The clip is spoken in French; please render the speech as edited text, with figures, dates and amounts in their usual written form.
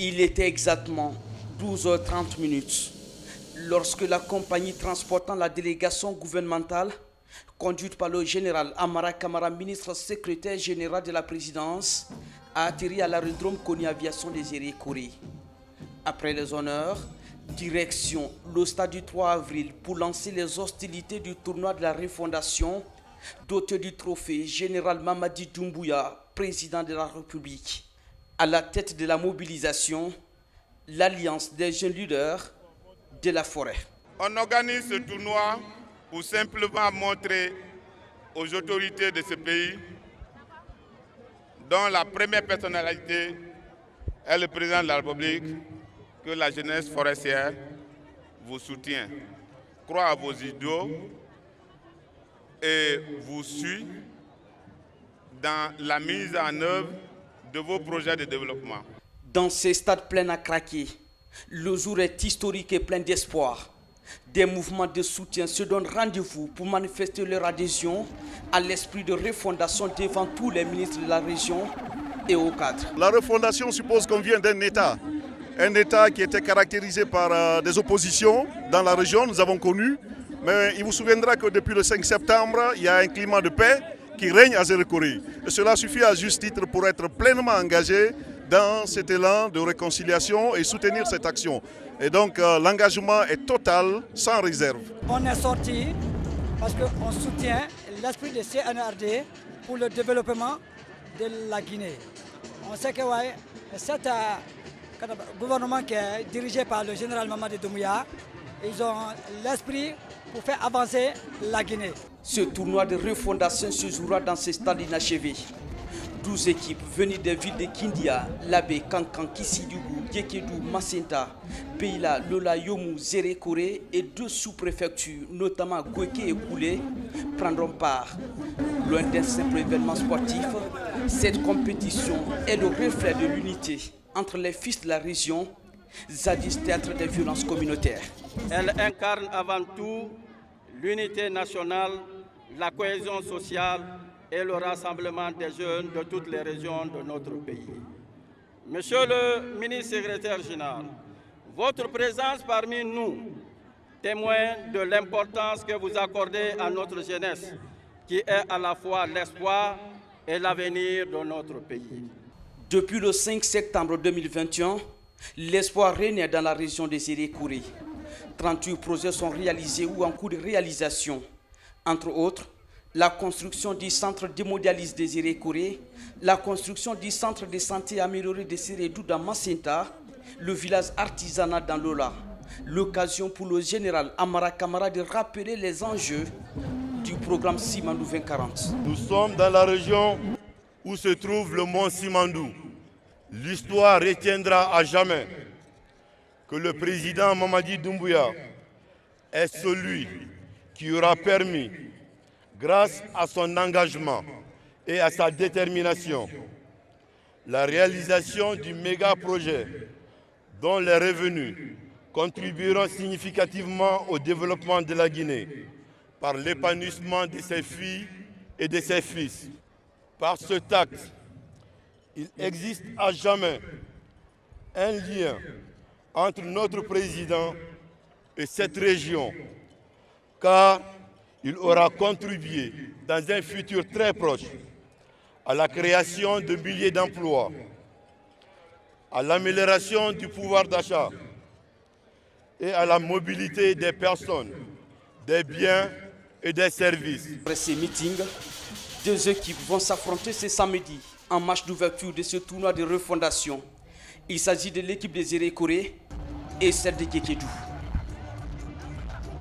Il était exactement 12h30 lorsque la compagnie transportant la délégation gouvernementale, conduite par le général Amara Kamara, ministre secrétaire général de la présidence, a atterri à l'aérodrome Kony Aviation des Zéré-Koré. Après les honneurs, direction le stade du 3 avril pour lancer les hostilités du tournoi de la refondation, doté du trophée général Mamadi Doumbouya, président de la République. À la tête de la mobilisation, l'Alliance des jeunes leaders de la forêt. On organise ce tournoi pour simplement montrer aux autorités de ce pays, dont la première personnalité est le président de la République, que la jeunesse forestière vous soutient, croit à vos idéaux et vous suit dans la mise en œuvre de vos projets de développement. Dans ces stades pleins à craquer, le jour est historique et plein d'espoir. Des mouvements de soutien se donnent rendez-vous pour manifester leur adhésion à l'esprit de refondation devant tous les ministres de la région et aux cadres. La refondation suppose qu'on vient d'un État. Un État qui était caractérisé par des oppositions dans la région, nous avons connu. Mais il vous souviendra que depuis le 5 septembre, il y a un climat de paix qui règne à Zéré-Koré. Et cela suffit à juste titre pour être pleinement engagé dans cet élan de réconciliation et soutenir cette action. Et donc l'engagement est total, sans réserve. On est sorti parce qu'on soutient l'esprit de CNRD pour le développement de la Guinée. On sait que cet gouvernement qui est dirigé par le général Mamadi Doumbouya, ils ont l'esprit pour faire avancer la Guinée. Ce tournoi de refondation se jouera dans ce stade inachevé. 12 équipes venues des villes de Kindia, Labé, Kankan, Kissidougou, Djekedou, Macenta, Beila, Lola, Yomu, Zéré-Koré et 2 sous-préfectures, notamment Gouéké et Koulé, prendront part. Loin d'un simple événement sportif, cette compétition est le reflet de l'unité entre les fils de la région, jadis théâtre des violences communautaires. Elle incarne avant tout l'unité nationale, la cohésion sociale et le rassemblement des jeunes de toutes les régions de notre pays. Monsieur le ministre secrétaire général, votre présence parmi nous témoigne de l'importance que vous accordez à notre jeunesse, qui est à la fois l'espoir et l'avenir de notre pays. Depuis le 5 septembre 2021, l'espoir règne dans la région des Zéré-Koré. 38 projets sont réalisés ou en cours de réalisation. Entre autres, la construction du centre d'hémodialyse des Zéré-Koré, la construction du centre de santé amélioré de Sérédou dans Macenta, le village artisanal dans Lola. L'occasion pour le général Amara Kamara de rappeler les enjeux du programme Simandou 2040. Nous sommes dans la région où se trouve le mont Simandou. L'histoire retiendra à jamais que le président Mamadi Doumbouya est celui qui aura permis, grâce à son engagement et à sa détermination, la réalisation du méga-projet dont les revenus contribueront significativement au développement de la Guinée par l'épanouissement de ses filles et de ses fils. Par cet acte, il existe à jamais un lien entre notre président et cette région, car il aura contribué dans un futur très proche à la création de milliers d'emplois, à l'amélioration du pouvoir d'achat et à la mobilité des personnes, des biens et des services. Après ces meetings, 2 équipes vont s'affronter ce samedi en match d'ouverture de ce tournoi de refondation. Il s'agit de l'équipe des Zéré-Koré et celle de Djekedou.